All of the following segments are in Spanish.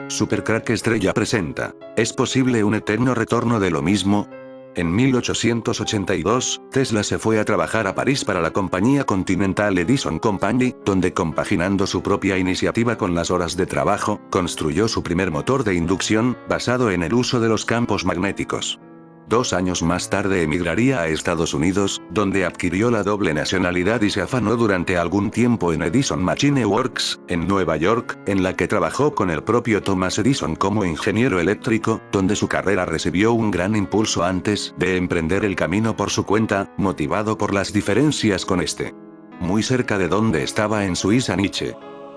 Supercrack Estrella presenta. ¿Es posible un eterno retorno de lo mismo? En 1882, Tesla se fue a trabajar a París para la compañía Continental Edison Company, donde compaginando su propia iniciativa con las horas de trabajo, construyó su primer motor de inducción, basado en el uso de los campos magnéticos. 2 años más tarde emigraría a Estados Unidos, donde adquirió la doble nacionalidad y se afanó durante algún tiempo en Edison Machine Works, en Nueva York, en la que trabajó con el propio Thomas Edison como ingeniero eléctrico, donde su carrera recibió un gran impulso antes de emprender el camino por su cuenta, motivado por las diferencias con este. Muy cerca de donde estaba en Suiza Nietzsche.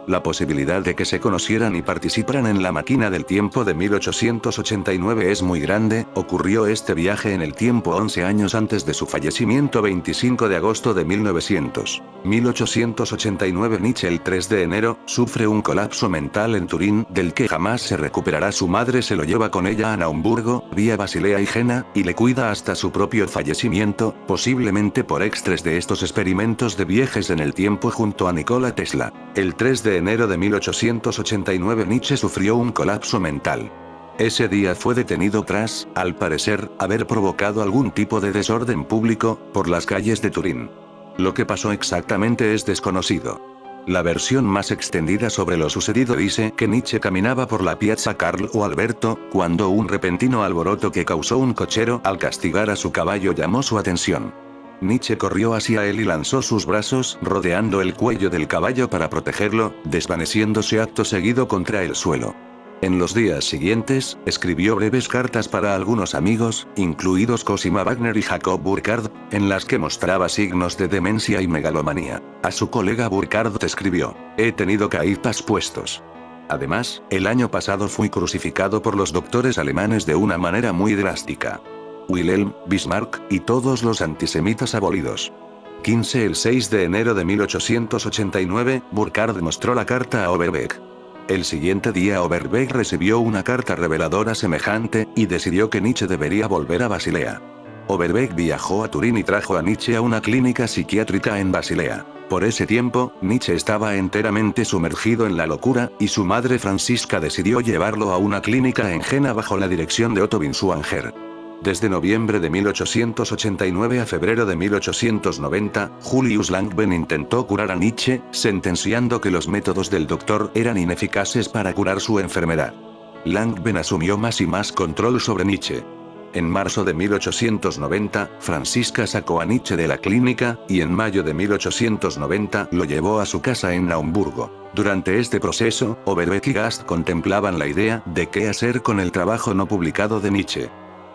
La posibilidad de que se conocieran y participaran en la máquina del tiempo de 1889 es muy grande. Ocurrió este viaje en el tiempo 11 años antes de su fallecimiento, 25 de agosto de 1889. Nietzsche el 3 de enero, sufre un colapso mental en Turín, del que jamás se recuperará. Su madre se lo lleva con ella a Naumburgo, vía Basilea y Jena, y le cuida hasta su propio fallecimiento, posiblemente por extras de estos experimentos de viajes en el tiempo junto a Nikola Tesla. El 3 de enero de 1889 Nietzsche sufrió un colapso mental. Ese día fue detenido tras, al parecer, haber provocado algún tipo de desorden público, por las calles de Turín. Lo que pasó exactamente es desconocido. La versión más extendida sobre lo sucedido dice que Nietzsche caminaba por la Piazza Carlo Alberto, cuando un repentino alboroto que causó un cochero al castigar a su caballo llamó su atención. Nietzsche corrió hacia él y lanzó sus brazos rodeando el cuello del caballo para protegerlo, desvaneciéndose acto seguido contra el suelo. En los días siguientes, escribió breves cartas para algunos amigos, incluidos Cosima Wagner y Jacob Burckhardt, en las que mostraba signos de demencia y megalomanía. A su colega Burckhardt escribió: "He tenido caídas puestos. Además, el año pasado fui crucificado por los doctores alemanes de una manera muy drástica. Wilhelm, Bismarck, y todos los antisemitas abolidos". 15 El 6 de enero de 1889, Burckhardt mostró la carta a Overbeck. El siguiente día Overbeck recibió una carta reveladora semejante, y decidió que Nietzsche debería volver a Basilea. Overbeck viajó a Turín y trajo a Nietzsche a una clínica psiquiátrica en Basilea. Por ese tiempo, Nietzsche estaba enteramente sumergido en la locura, y su madre Francisca decidió llevarlo a una clínica en Jena bajo la dirección de Otto Binswanger. Desde noviembre de 1889 a febrero de 1890, Julius Langben intentó curar a Nietzsche, sentenciando que los métodos del doctor eran ineficaces para curar su enfermedad. Langben asumió más y más control sobre Nietzsche. En marzo de 1890, Francisca sacó a Nietzsche de la clínica, y en mayo de 1890 lo llevó a su casa en Naumburgo. Durante este proceso, Overbeck y Gast contemplaban la idea de qué hacer con el trabajo no publicado de Nietzsche.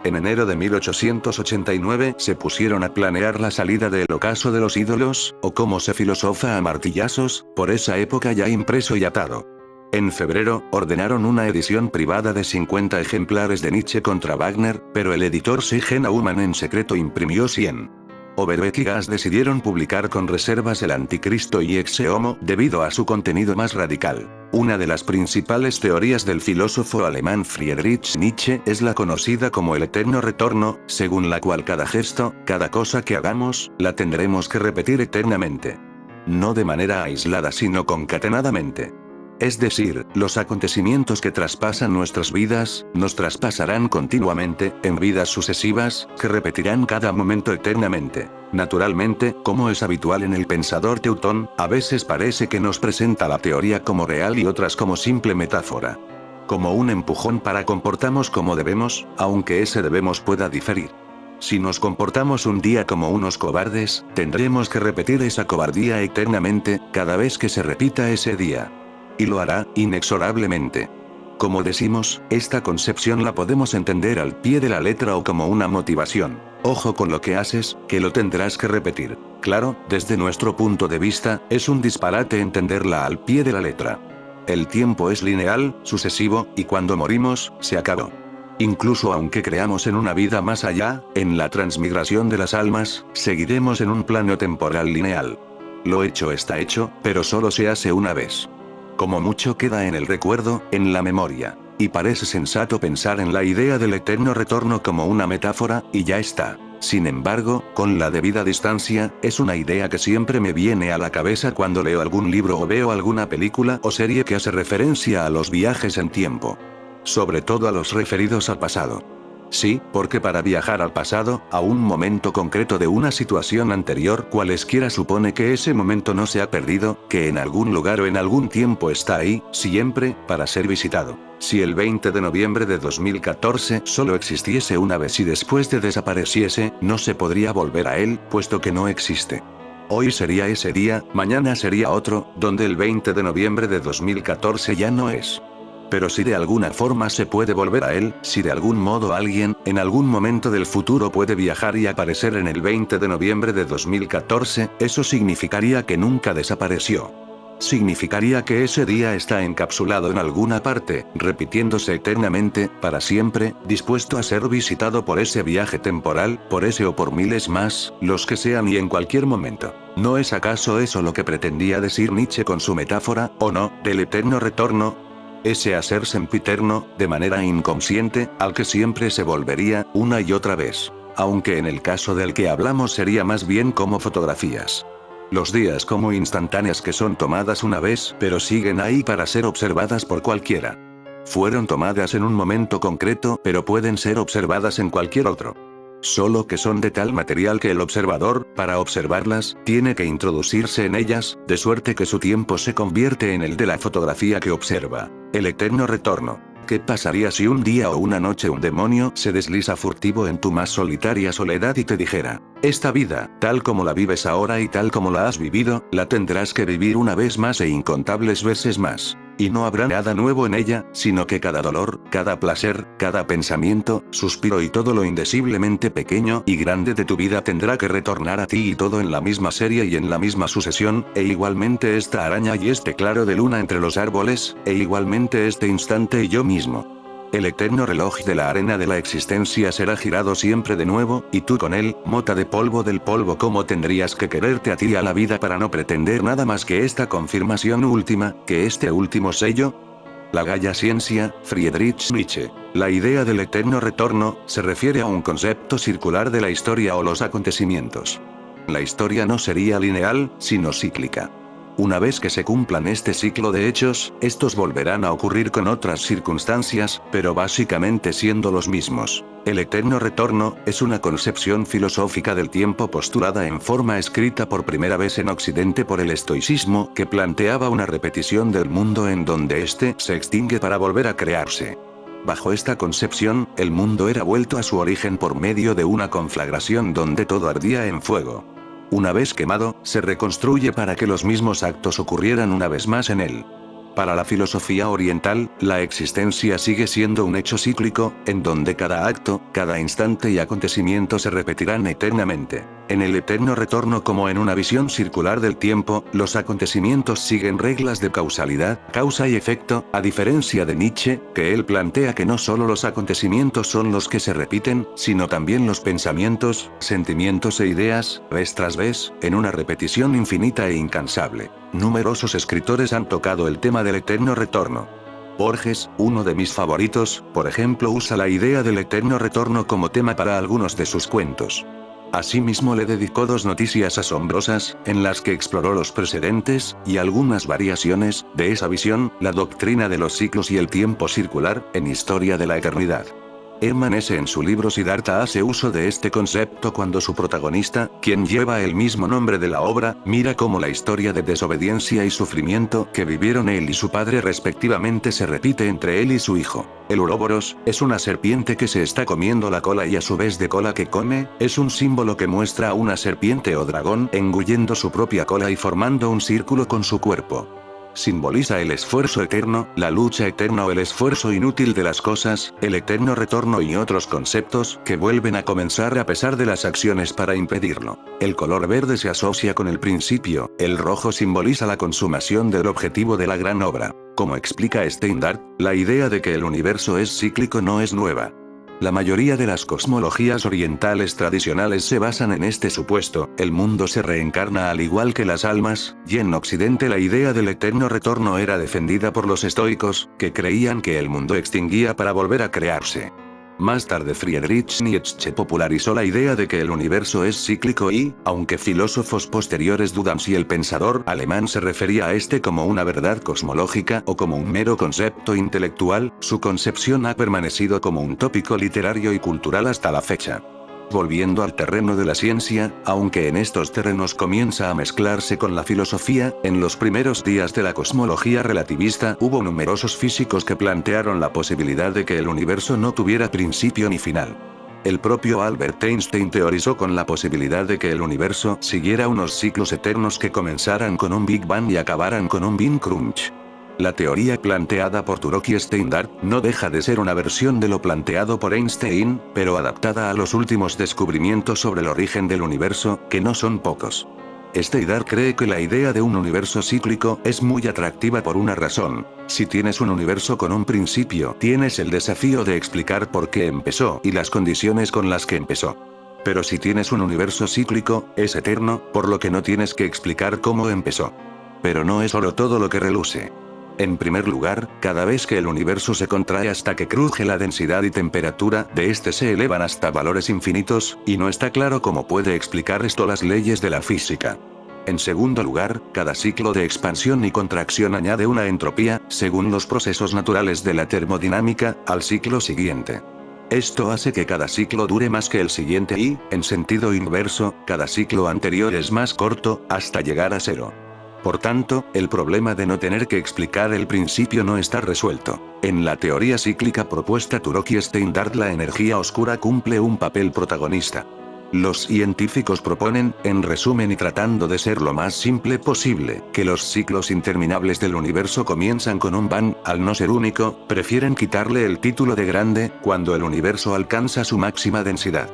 En enero de 1889 se pusieron a planear la salida de El ocaso de los ídolos, o como se filosofa a martillazos, por esa época ya impreso y atado. En febrero, ordenaron una edición privada de 50 ejemplares de Nietzsche contra Wagner, pero el editor C.G. Naumann en secreto imprimió 100. Overbeck y Gast decidieron publicar con reservas El Anticristo y Exe Homo, debido a su contenido más radical. Una de las principales teorías del filósofo alemán Friedrich Nietzsche es la conocida como el eterno retorno, según la cual cada gesto, cada cosa que hagamos, la tendremos que repetir eternamente. No de manera aislada sino concatenadamente. Es decir, los acontecimientos que traspasan nuestras vidas, nos traspasarán continuamente, en vidas sucesivas, que repetirán cada momento eternamente. Naturalmente, como es habitual en el pensador teutón, a veces parece que nos presenta la teoría como real y otras como simple metáfora. Como un empujón para comportarnos como debemos, aunque ese debemos pueda diferir. Si nos comportamos un día como unos cobardes, tendremos que repetir esa cobardía eternamente, cada vez que se repita ese día. Y lo hará, inexorablemente. Como decimos, esta concepción la podemos entender al pie de la letra o como una motivación. Ojo con lo que haces, que lo tendrás que repetir. Claro, desde nuestro punto de vista, es un disparate entenderla al pie de la letra. El tiempo es lineal, sucesivo, y cuando morimos, se acabó. Incluso aunque creamos en una vida más allá, en la transmigración de las almas, seguiremos en un plano temporal lineal. Lo hecho está hecho, pero solo se hace una vez. Como mucho queda en el recuerdo, en la memoria. Y parece sensato pensar en la idea del eterno retorno como una metáfora, y ya está. Sin embargo, con la debida distancia, es una idea que siempre me viene a la cabeza cuando leo algún libro o veo alguna película o serie que hace referencia a los viajes en tiempo. Sobre todo a los referidos al pasado. Sí, porque para viajar al pasado, a un momento concreto de una situación anterior, cualesquiera supone que ese momento no se ha perdido, que en algún lugar o en algún tiempo está ahí, siempre, para ser visitado. Si el 20 de noviembre de 2014 solo existiese una vez y después de desapareciese, no se podría volver a él, puesto que no existe. Hoy sería ese día, mañana sería otro, donde el 20 de noviembre de 2014 ya no es. Pero si de alguna forma se puede volver a él, si de algún modo alguien, en algún momento del futuro puede viajar y aparecer en el 20 de noviembre de 2014, eso significaría que nunca desapareció. Significaría que ese día está encapsulado en alguna parte, repitiéndose eternamente, para siempre, dispuesto a ser visitado por ese viaje temporal, por ese o por miles más, los que sean y en cualquier momento. ¿No es acaso eso lo que pretendía decir Nietzsche con su metáfora, o no, del eterno retorno? Ese hacer sempiterno, de manera inconsciente, al que siempre se volvería, una y otra vez. Aunque en el caso del que hablamos sería más bien como fotografías. Los días como instantáneas que son tomadas una vez, pero siguen ahí para ser observadas por cualquiera. Fueron tomadas en un momento concreto, pero pueden ser observadas en cualquier otro. Solo que son de tal material que el observador, para observarlas, tiene que introducirse en ellas, de suerte que su tiempo se convierte en el de la fotografía que observa. El eterno retorno. ¿Qué pasaría si un día o una noche un demonio se desliza furtivo en tu más solitaria soledad y te dijera: esta vida, tal como la vives ahora y tal como la has vivido, la tendrás que vivir una vez más e incontables veces más? Y no habrá nada nuevo en ella, sino que cada dolor, cada placer, cada pensamiento, suspiro y todo lo indeciblemente pequeño y grande de tu vida tendrá que retornar a ti y todo en la misma serie y en la misma sucesión, e igualmente esta araña y este claro de luna entre los árboles, e igualmente este instante y yo mismo. El eterno reloj de la arena de la existencia será girado siempre de nuevo, y tú con él, mota de polvo del polvo. ¿Cómo tendrías que quererte a ti y a la vida para no pretender nada más que esta confirmación última, que este último sello? La Gaya Ciencia, Friedrich Nietzsche. La idea del eterno retorno, se refiere a un concepto circular de la historia o los acontecimientos. La historia no sería lineal, sino cíclica. Una vez que se cumplan este ciclo de hechos, estos volverán a ocurrir con otras circunstancias, pero básicamente siendo los mismos. El eterno retorno, es una concepción filosófica del tiempo postulada en forma escrita por primera vez en Occidente por el estoicismo, que planteaba una repetición del mundo en donde éste se extingue para volver a crearse. Bajo esta concepción, el mundo era vuelto a su origen por medio de una conflagración donde todo ardía en fuego. Una vez quemado, se reconstruye para que los mismos actos ocurrieran una vez más en él. Para la filosofía oriental, la existencia sigue siendo un hecho cíclico, en donde cada acto, cada instante y acontecimiento se repetirán eternamente. En el eterno retorno, como en una visión circular del tiempo, los acontecimientos siguen reglas de causalidad, causa y efecto, a diferencia de Nietzsche, que él plantea que no solo los acontecimientos son los que se repiten, sino también los pensamientos, sentimientos e ideas, vez tras vez, en una repetición infinita e incansable. Numerosos escritores han tocado el tema del eterno retorno. Borges, uno de mis favoritos, por ejemplo, usa la idea del eterno retorno como tema para algunos de sus cuentos. Asimismo le dedicó 2 noticias asombrosas, en las que exploró los precedentes, y algunas variaciones, de esa visión, la doctrina de los ciclos y el tiempo circular, en Historia de la Eternidad. Hermann Hesse en su libro Siddhartha hace uso de este concepto cuando su protagonista, quien lleva el mismo nombre de la obra, mira cómo la historia de desobediencia y sufrimiento que vivieron él y su padre respectivamente se repite entre él y su hijo. El Ouroboros, es una serpiente que se está comiendo la cola y a su vez de cola que come, es un símbolo que muestra a una serpiente o dragón engullendo su propia cola y formando un círculo con su cuerpo. Simboliza el esfuerzo eterno, la lucha eterna o el esfuerzo inútil de las cosas, el eterno retorno y otros conceptos que vuelven a comenzar a pesar de las acciones para impedirlo. El color verde se asocia con el principio, el rojo simboliza la consumación del objetivo de la gran obra. Como explica Steindart, la idea de que el universo es cíclico no es nueva. La mayoría de las cosmologías orientales tradicionales se basan en este supuesto: el mundo se reencarna al igual que las almas, y en Occidente la idea del eterno retorno era defendida por los estoicos, que creían que el mundo extinguía para volver a crearse. Más tarde Friedrich Nietzsche popularizó la idea de que el universo es cíclico y, aunque filósofos posteriores dudan si el pensador alemán se refería a este como una verdad cosmológica o como un mero concepto intelectual, su concepción ha permanecido como un tópico literario y cultural hasta la fecha. Volviendo al terreno de la ciencia, aunque en estos terrenos comienza a mezclarse con la filosofía, en los primeros días de la cosmología relativista hubo numerosos físicos que plantearon la posibilidad de que el universo no tuviera principio ni final. El propio Albert Einstein teorizó con la posibilidad de que el universo siguiera unos ciclos eternos que comenzaran con un Big Bang y acabaran con un Big Crunch. La teoría planteada por Turok y Steindart no deja de ser una versión de lo planteado por Einstein, pero adaptada a los últimos descubrimientos sobre el origen del universo, que no son pocos. Steindart cree que la idea de un universo cíclico es muy atractiva por una razón. Si tienes un universo con un principio, tienes el desafío de explicar por qué empezó y las condiciones con las que empezó. Pero si tienes un universo cíclico, es eterno, por lo que no tienes que explicar cómo empezó. Pero no es oro todo lo que reluce. En primer lugar, cada vez que el universo se contrae hasta que cruje la densidad y temperatura de este se elevan hasta valores infinitos, y no está claro cómo puede explicar esto las leyes de la física. En segundo lugar, cada ciclo de expansión y contracción añade una entropía, según los procesos naturales de la termodinámica, al ciclo siguiente. Esto hace que cada ciclo dure más que el siguiente y, en sentido inverso, cada ciclo anterior es más corto, hasta llegar a cero. Por tanto, el problema de no tener que explicar el principio no está resuelto. En la teoría cíclica propuesta Turok y Steindart, la energía oscura cumple un papel protagonista. Los científicos proponen, en resumen y tratando de ser lo más simple posible, que los ciclos interminables del universo comienzan con un Bang, al no ser único, prefieren quitarle el título de grande, cuando el universo alcanza su máxima densidad.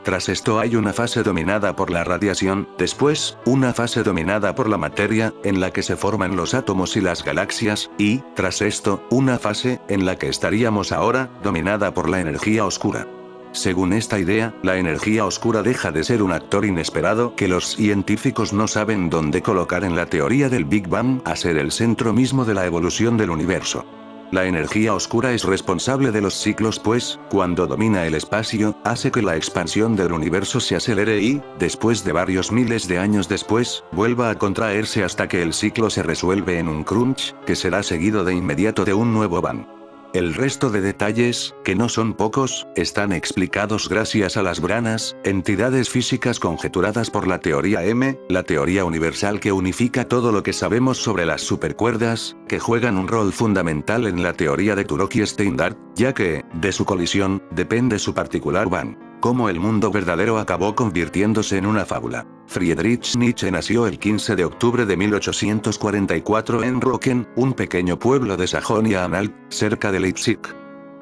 Tras esto hay una fase dominada por la radiación, después, una fase dominada por la materia, en la que se forman los átomos y las galaxias, y, tras esto, una fase, en la que estaríamos ahora, dominada por la energía oscura. Según esta idea, la energía oscura deja de ser un actor inesperado que los científicos no saben dónde colocar en la teoría del Big Bang a ser el centro mismo de la evolución del universo. La energía oscura es responsable de los ciclos pues, cuando domina el espacio, hace que la expansión del universo se acelere y, después de varios miles de años después, vuelva a contraerse hasta que el ciclo se resuelve en un crunch, que será seguido de inmediato de un nuevo Bang. El resto de detalles, que no son pocos, están explicados gracias a las branas, entidades físicas conjeturadas por la teoría M, la teoría universal que unifica todo lo que sabemos sobre las supercuerdas, que juegan un rol fundamental en la teoría de Turok y Steindart, ya que, de su colisión, depende su particular Bang. Cómo el mundo verdadero acabó convirtiéndose en una fábula. Friedrich Nietzsche nació el 15 de octubre de 1844 en Rocken, un pequeño pueblo de Sajonia-Anhalt, cerca de Leipzig.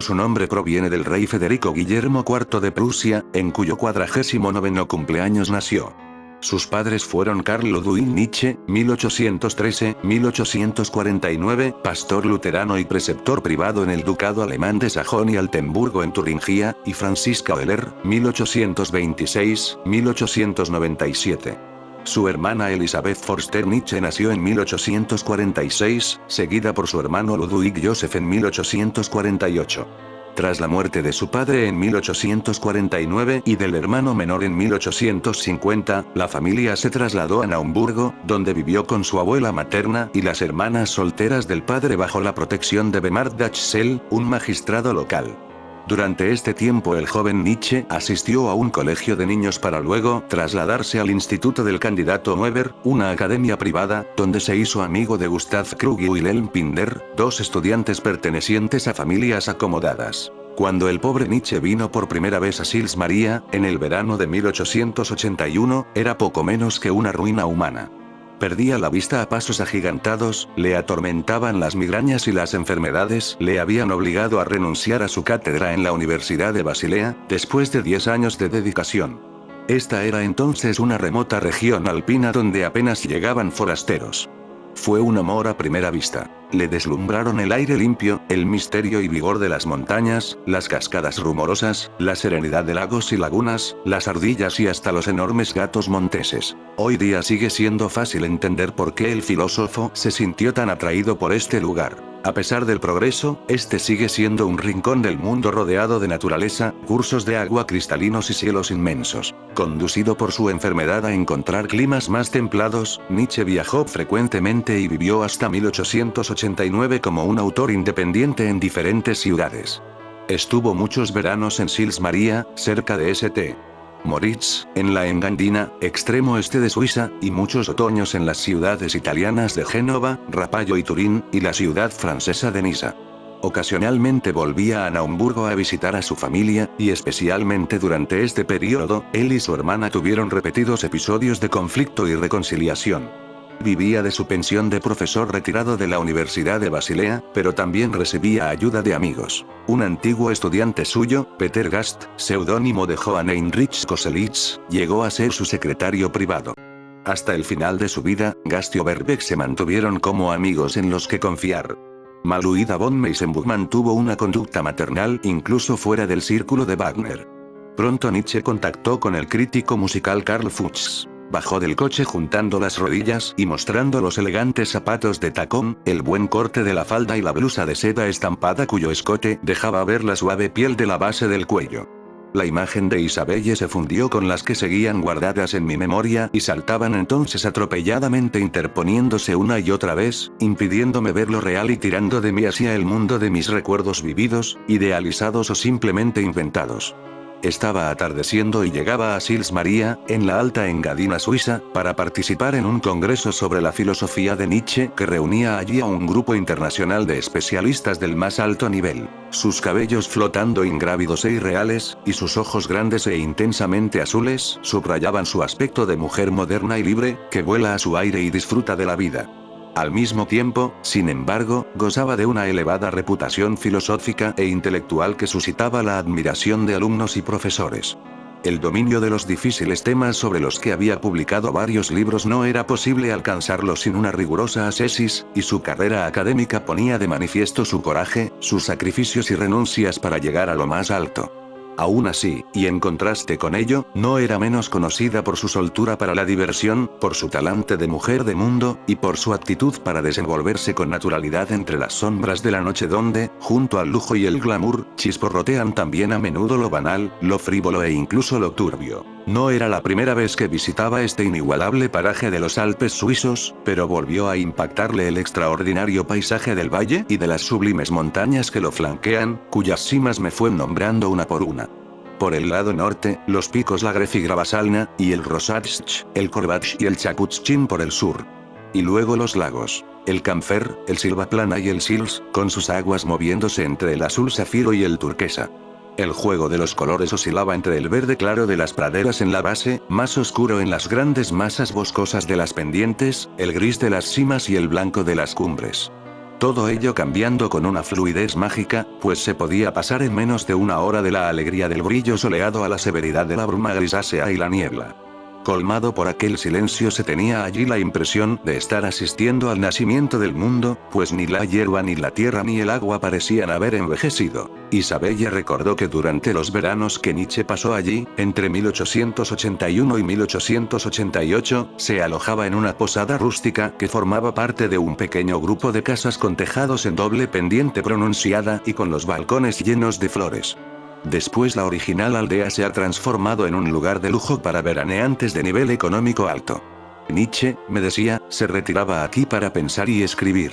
Su nombre proviene del rey Federico Guillermo IV de Prusia, en cuyo 49º cumpleaños nació. Sus padres fueron Karl Ludwig Nietzsche, 1813-1849, pastor luterano y preceptor privado en el ducado alemán de Sajonia-Altenburgo en Turingia, y Franziska Euler, 1826-1897. Su hermana Elisabeth Forster Nietzsche nació en 1846, seguida por su hermano Ludwig Joseph en 1848. Tras la muerte de su padre en 1849 y del hermano menor en 1850, la familia se trasladó a Naumburgo, donde vivió con su abuela materna y las hermanas solteras del padre bajo la protección de Bemar Dachsel, un magistrado local. Durante este tiempo el joven Nietzsche asistió a un colegio de niños para luego trasladarse al Instituto del Candidato Neuber, una academia privada, donde se hizo amigo de Gustav Krug y Wilhelm Pinder, dos estudiantes pertenecientes a familias acomodadas. Cuando el pobre Nietzsche vino por primera vez a Sils Maria, en el verano de 1881, era poco menos que una ruina humana. Perdía la vista a pasos agigantados, le atormentaban las migrañas y las enfermedades le habían obligado a renunciar a su cátedra en la Universidad de Basilea, después de 10 años de dedicación. Esta era entonces una remota región alpina donde apenas llegaban forasteros. Fue un amor a primera vista. Le deslumbraron el aire limpio, el misterio y vigor de las montañas, las cascadas rumorosas, la serenidad de lagos y lagunas, las ardillas y hasta los enormes gatos monteses. Hoy día sigue siendo fácil entender por qué el filósofo se sintió tan atraído por este lugar. A pesar del progreso, este sigue siendo un rincón del mundo rodeado de naturaleza, cursos de agua cristalinos y cielos inmensos. Conducido por su enfermedad a encontrar climas más templados, Nietzsche viajó frecuentemente y vivió hasta 1889 como un autor independiente en diferentes ciudades. Estuvo muchos veranos en Sils Maria, cerca de St. Moritz, en la Engadina, extremo este de Suiza, y muchos otoños en las ciudades italianas de Génova, Rapallo y Turín, y la ciudad francesa de Niza. Ocasionalmente volvía a Naumburgo a visitar a su familia, y especialmente durante este periodo, él y su hermana tuvieron repetidos episodios de conflicto y reconciliación. Vivía de su pensión de profesor retirado de la Universidad de Basilea, pero también recibía ayuda de amigos. Un antiguo estudiante suyo, Peter Gast, seudónimo de Johann Heinrich Koselleck, llegó a ser su secretario privado. Hasta el final de su vida, Gast y Overbeck se mantuvieron como amigos en los que confiar. Maluida von Meysenbug mantuvo una conducta maternal incluso fuera del círculo de Wagner. Pronto Nietzsche contactó con el crítico musical Karl Fuchs. Bajó del coche juntando las rodillas y mostrando los elegantes zapatos de tacón, el buen corte de la falda y la blusa de seda estampada cuyo escote dejaba ver la suave piel de la base del cuello. La imagen de Isabelle se fundió con las que seguían guardadas en mi memoria y saltaban entonces atropelladamente interponiéndose una y otra vez, impidiéndome ver lo real y tirando de mí hacia el mundo de mis recuerdos vividos, idealizados o simplemente inventados. Estaba atardeciendo y llegaba a Sils Maria, en la Alta Engadina suiza, para participar en un congreso sobre la filosofía de Nietzsche que reunía allí a un grupo internacional de especialistas del más alto nivel. Sus cabellos flotando ingrávidos e irreales, y sus ojos grandes e intensamente azules, subrayaban su aspecto de mujer moderna y libre, que vuela a su aire y disfruta de la vida. Al mismo tiempo, sin embargo, gozaba de una elevada reputación filosófica e intelectual que suscitaba la admiración de alumnos y profesores. El dominio de los difíciles temas sobre los que había publicado varios libros no era posible alcanzarlo sin una rigurosa ascesis, y su carrera académica ponía de manifiesto su coraje, sus sacrificios y renuncias para llegar a lo más alto. Aún así, y en contraste con ello, no era menos conocida por su soltura para la diversión, por su talante de mujer de mundo, y por su actitud para desenvolverse con naturalidad entre las sombras de la noche donde, junto al lujo y el glamour, chisporrotean también a menudo lo banal, lo frívolo e incluso lo turbio. No era la primera vez que visitaba este inigualable paraje de los Alpes suizos, pero volvió a impactarle el extraordinario paisaje del valle y de las sublimes montañas que lo flanquean, cuyas cimas me fue nombrando una por una. Por el lado norte, los picos la Grefigrabasalna, y el Rosatsch, el Korvatsch y el Chaputschin por el sur. Y luego los lagos, el Camfer, el Silvaplana y el Sils, con sus aguas moviéndose entre el azul zafiro y el turquesa. El juego de los colores oscilaba entre el verde claro de las praderas en la base, más oscuro en las grandes masas boscosas de las pendientes, el gris de las cimas y el blanco de las cumbres. Todo ello cambiando con una fluidez mágica, pues se podía pasar en menos de una hora de la alegría del brillo soleado a la severidad de la bruma grisácea y la niebla. Colmado por aquel silencio se tenía allí la impresión de estar asistiendo al nacimiento del mundo, pues ni la hierba ni la tierra ni el agua parecían haber envejecido. Isabelle recordó que durante los veranos que Nietzsche pasó allí, entre 1881 y 1888, se alojaba en una posada rústica que formaba parte de un pequeño grupo de casas con tejados en doble pendiente pronunciada y con los balcones llenos de flores. Después la original aldea se ha transformado en un lugar de lujo para veraneantes de nivel económico alto. Nietzsche, me decía, se retiraba aquí para pensar y escribir.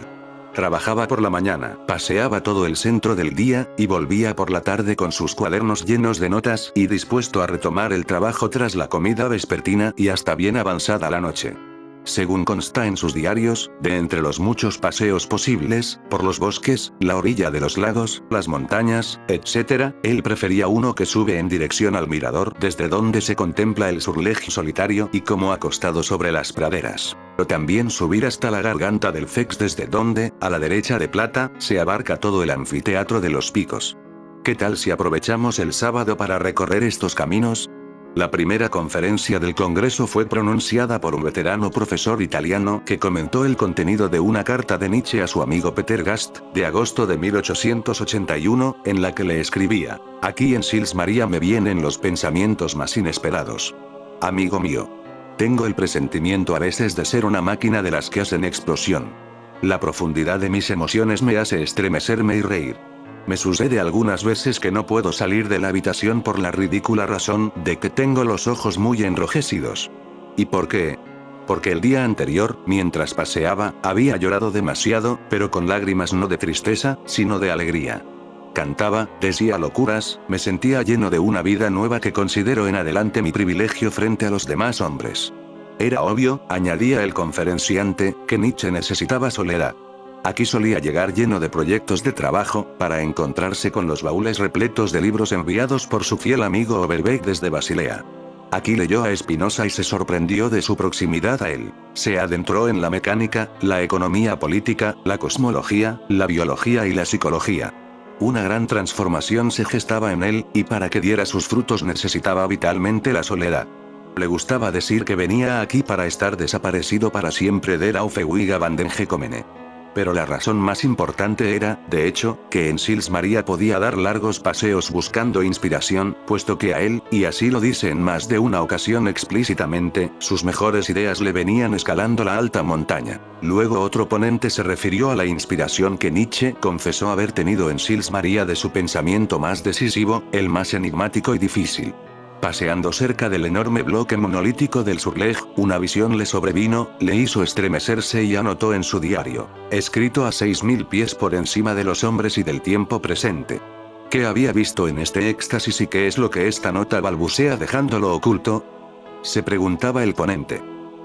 Trabajaba por la mañana, paseaba todo el centro del día, y volvía por la tarde con sus cuadernos llenos de notas y dispuesto a retomar el trabajo tras la comida vespertina y hasta bien avanzada la noche. Según consta en sus diarios, de entre los muchos paseos posibles, por los bosques, la orilla de los lagos, las montañas, etc., él prefería uno que sube en dirección al mirador desde donde se contempla el Surlej solitario y como acostado sobre las praderas. Pero también subir hasta la garganta del Fex desde donde, a la derecha de Plata, se abarca todo el anfiteatro de los picos. ¿Qué tal si aprovechamos el sábado para recorrer estos caminos? La primera conferencia del Congreso fue pronunciada por un veterano profesor italiano que comentó el contenido de una carta de Nietzsche a su amigo Peter Gast, de agosto de 1881, en la que le escribía: «Aquí en Sils Maria me vienen los pensamientos más inesperados. Amigo mío. Tengo el presentimiento a veces de ser una máquina de las que hacen explosión. La profundidad de mis emociones me hace estremecerme y reír. Me sucede algunas veces que no puedo salir de la habitación por la ridícula razón de que tengo los ojos muy enrojecidos. ¿Y por qué? Porque el día anterior, mientras paseaba, había llorado demasiado, pero con lágrimas no de tristeza, sino de alegría. Cantaba, decía locuras, me sentía lleno de una vida nueva que considero en adelante mi privilegio frente a los demás hombres». Era obvio, añadía el conferenciante, que Nietzsche necesitaba soledad. Aquí solía llegar lleno de proyectos de trabajo, para encontrarse con los baúles repletos de libros enviados por su fiel amigo Overbeck desde Basilea. Aquí leyó a Spinoza y se sorprendió de su proximidad a él. Se adentró en la mecánica, la economía política, la cosmología, la biología y la psicología. Una gran transformación se gestaba en él, y para que diera sus frutos necesitaba vitalmente la soledad. Le gustaba decir que venía aquí para estar desaparecido para siempre de la Aufewiga Vandengekomene. Pero la razón más importante era, de hecho, que en Sils Maria podía dar largos paseos buscando inspiración, puesto que a él, y así lo dice en más de una ocasión explícitamente, sus mejores ideas le venían escalando la alta montaña. Luego otro ponente se refirió a la inspiración que Nietzsche confesó haber tenido en Sils Maria de su pensamiento más decisivo, el más enigmático y difícil. Paseando cerca del enorme bloque monolítico del Surlej, una visión le sobrevino, le hizo estremecerse y anotó en su diario, escrito a 6000 pies por encima de los hombres y del tiempo presente. ¿Qué había visto en este éxtasis y qué es lo que esta nota balbucea dejándolo oculto?, se preguntaba el ponente.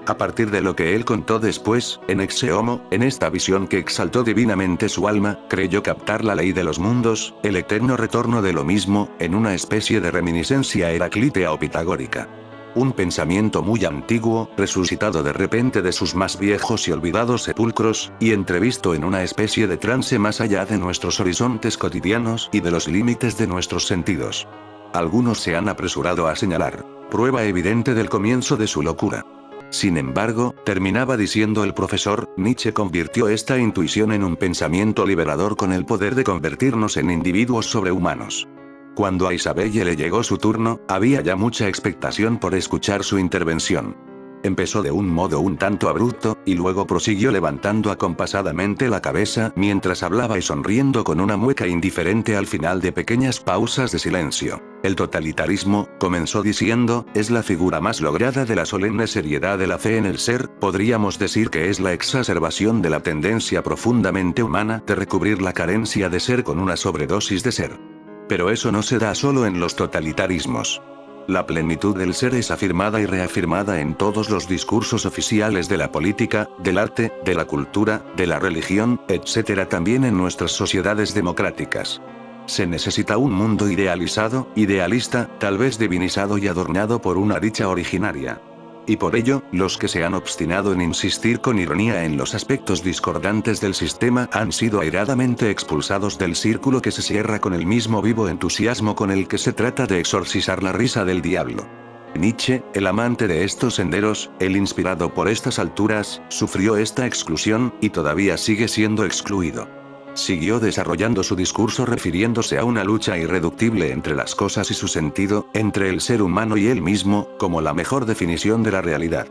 A partir de lo que él contó después, en Exe Homo, en esta visión que exaltó divinamente su alma, creyó captar la ley de los mundos, el eterno retorno de lo mismo, en una especie de reminiscencia heraclítea o pitagórica. Un pensamiento muy antiguo, resucitado de repente de sus más viejos y olvidados sepulcros, y entrevisto en una especie de trance más allá de nuestros horizontes cotidianos y de los límites de nuestros sentidos. Algunos se han apresurado a señalar, prueba evidente del comienzo de su locura. Sin embargo, terminaba diciendo el profesor, Nietzsche convirtió esta intuición en un pensamiento liberador con el poder de convertirnos en individuos sobrehumanos. Cuando a Isabelle le llegó su turno, había ya mucha expectación por escuchar su intervención. Empezó de un modo un tanto abrupto, y luego prosiguió levantando acompasadamente la cabeza mientras hablaba y sonriendo con una mueca indiferente al final de pequeñas pausas de silencio. El totalitarismo, comenzó diciendo, es la figura más lograda de la solemne seriedad de la fe en el ser, podríamos decir que es la exacerbación de la tendencia profundamente humana de recubrir la carencia de ser con una sobredosis de ser. Pero eso no se da solo en los totalitarismos. La plenitud del ser es afirmada y reafirmada en todos los discursos oficiales de la política, del arte, de la cultura, de la religión, etc. También en nuestras sociedades democráticas. Se necesita un mundo idealizado, idealista, tal vez divinizado y adornado por una dicha originaria. Y por ello, los que se han obstinado en insistir con ironía en los aspectos discordantes del sistema han sido airadamente expulsados del círculo que se cierra con el mismo vivo entusiasmo con el que se trata de exorcizar la risa del diablo. Nietzsche, el amante de estos senderos, el inspirado por estas alturas, sufrió esta exclusión, y todavía sigue siendo excluido. Siguió desarrollando su discurso refiriéndose a una lucha irreductible entre las cosas y su sentido, entre el ser humano y él mismo, como la mejor definición de la realidad.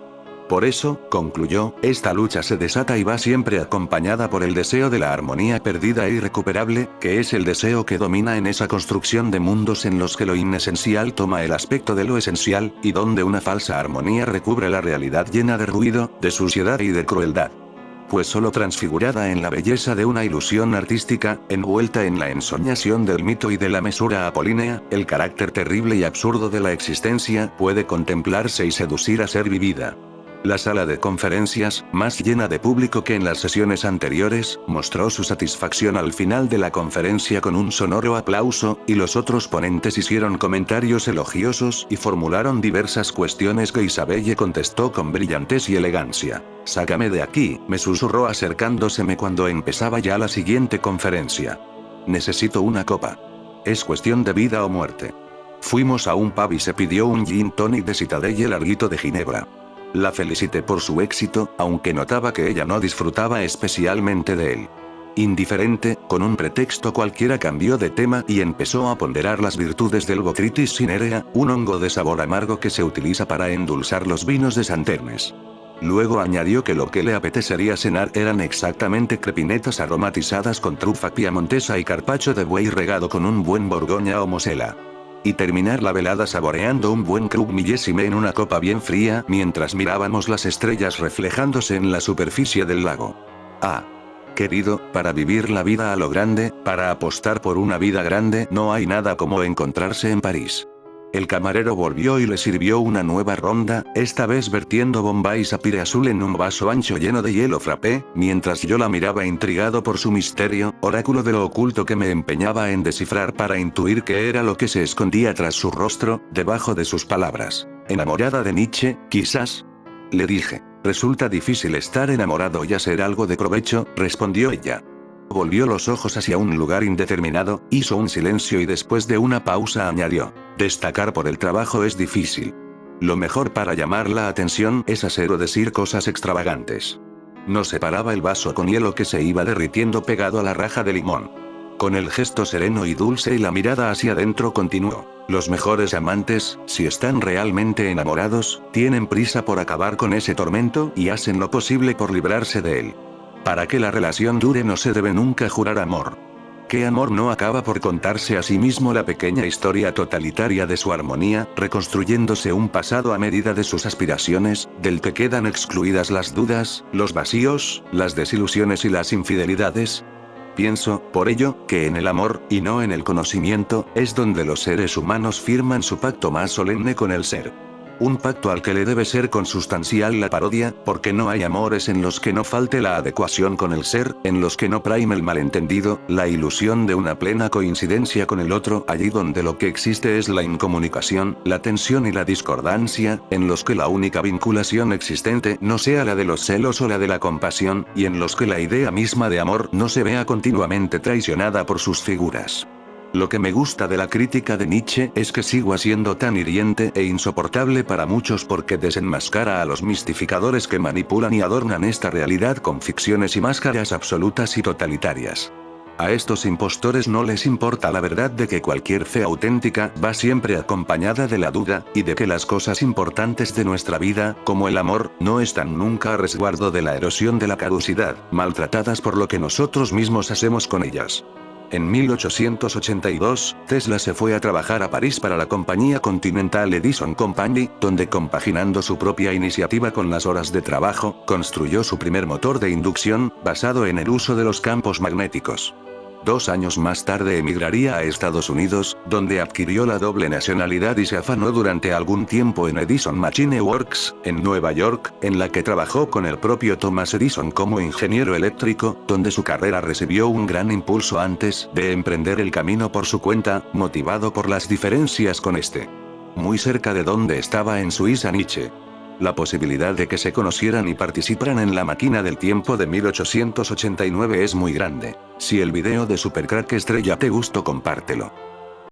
Por eso, concluyó, esta lucha se desata y va siempre acompañada por el deseo de la armonía perdida e irrecuperable, que es el deseo que domina en esa construcción de mundos en los que lo inesencial toma el aspecto de lo esencial, y donde una falsa armonía recubre la realidad llena de ruido, de suciedad y de crueldad. Pues solo transfigurada en la belleza de una ilusión artística, envuelta en la ensoñación del mito y de la mesura apolínea, el carácter terrible y absurdo de la existencia puede contemplarse y seducir a ser vivida. La sala de conferencias, más llena de público que en las sesiones anteriores, mostró su satisfacción al final de la conferencia con un sonoro aplauso, y los otros ponentes hicieron comentarios elogiosos y formularon diversas cuestiones que Isabelle contestó con brillantez y elegancia. «Sácame de aquí», me susurró acercándoseme cuando empezaba ya la siguiente conferencia. «Necesito una copa. Es cuestión de vida o muerte». Fuimos a un pub y se pidió un gin tonic de Citadel y el larguito de ginebra. La felicité por su éxito, aunque notaba que ella no disfrutaba especialmente de él. Indiferente, con un pretexto cualquiera cambió de tema y empezó a ponderar las virtudes del Botrytis cinerea, un hongo de sabor amargo que se utiliza para endulzar los vinos de Santernes. Luego añadió que lo que le apetecería cenar eran exactamente crepinetas aromatizadas con trufa piamontesa y carpaccio de buey regado con un buen borgoña o mosela. Y terminar la velada saboreando un buen Krug millésime en una copa bien fría mientras mirábamos las estrellas reflejándose en la superficie del lago. Ah. Querido, para vivir la vida a lo grande, para apostar por una vida grande, no hay nada como encontrarse en París. El camarero volvió y le sirvió una nueva ronda, esta vez vertiendo Bombay Sapphire azul en un vaso ancho lleno de hielo frappé, mientras yo la miraba intrigado por su misterio, oráculo de lo oculto que me empeñaba en descifrar para intuir qué era lo que se escondía tras su rostro, debajo de sus palabras. ¿Enamorada de Nietzsche, quizás? Le dije. Resulta difícil estar enamorado y hacer algo de provecho, respondió ella. Volvió los ojos hacia un lugar indeterminado, hizo un silencio y después de una pausa añadió. Destacar por el trabajo es difícil. Lo mejor para llamar la atención es hacer o decir cosas extravagantes. No separaba el vaso con hielo que se iba derritiendo pegado a la raja de limón. Con el gesto sereno y dulce y la mirada hacia adentro continuó. Los mejores amantes, si están realmente enamorados, tienen prisa por acabar con ese tormento y hacen lo posible por librarse de él. Para que la relación dure no se debe nunca jurar amor. ¿Qué amor no acaba por contarse a sí mismo la pequeña historia totalitaria de su armonía, reconstruyéndose un pasado a medida de sus aspiraciones, del que quedan excluidas las dudas, los vacíos, las desilusiones y las infidelidades? Pienso, por ello, que en el amor, y no en el conocimiento, es donde los seres humanos firman su pacto más solemne con el ser. Un pacto al que le debe ser consustancial la parodia, porque no hay amores en los que no falte la adecuación con el ser, en los que no prime el malentendido, la ilusión de una plena coincidencia con el otro, allí donde lo que existe es la incomunicación, la tensión y la discordancia, en los que la única vinculación existente no sea la de los celos o la de la compasión, y en los que la idea misma de amor no se vea continuamente traicionada por sus figuras. Lo que me gusta de la crítica de Nietzsche es que sigue siendo tan hiriente e insoportable para muchos porque desenmascara a los mistificadores que manipulan y adornan esta realidad con ficciones y máscaras absolutas y totalitarias. A estos impostores no les importa la verdad de que cualquier fe auténtica va siempre acompañada de la duda, y de que las cosas importantes de nuestra vida, como el amor, no están nunca a resguardo de la erosión de la caducidad, maltratadas por lo que nosotros mismos hacemos con ellas. En 1882, Tesla se fue a trabajar a París para la compañía Continental Edison Company, donde compaginando su propia iniciativa con las horas de trabajo, construyó su primer motor de inducción, basado en el uso de los campos magnéticos. 2 años más tarde emigraría a Estados Unidos, donde adquirió la doble nacionalidad y se afanó durante algún tiempo en Edison Machine Works, en Nueva York, en la que trabajó con el propio Thomas Edison como ingeniero eléctrico, donde su carrera recibió un gran impulso antes de emprender el camino por su cuenta, motivado por las diferencias con este. Muy cerca de donde estaba en Suiza Nietzsche. La posibilidad de que se conocieran y participaran en la máquina del tiempo de 1889 es muy grande. Si el video de Supercrack Estrella te gustó, compártelo.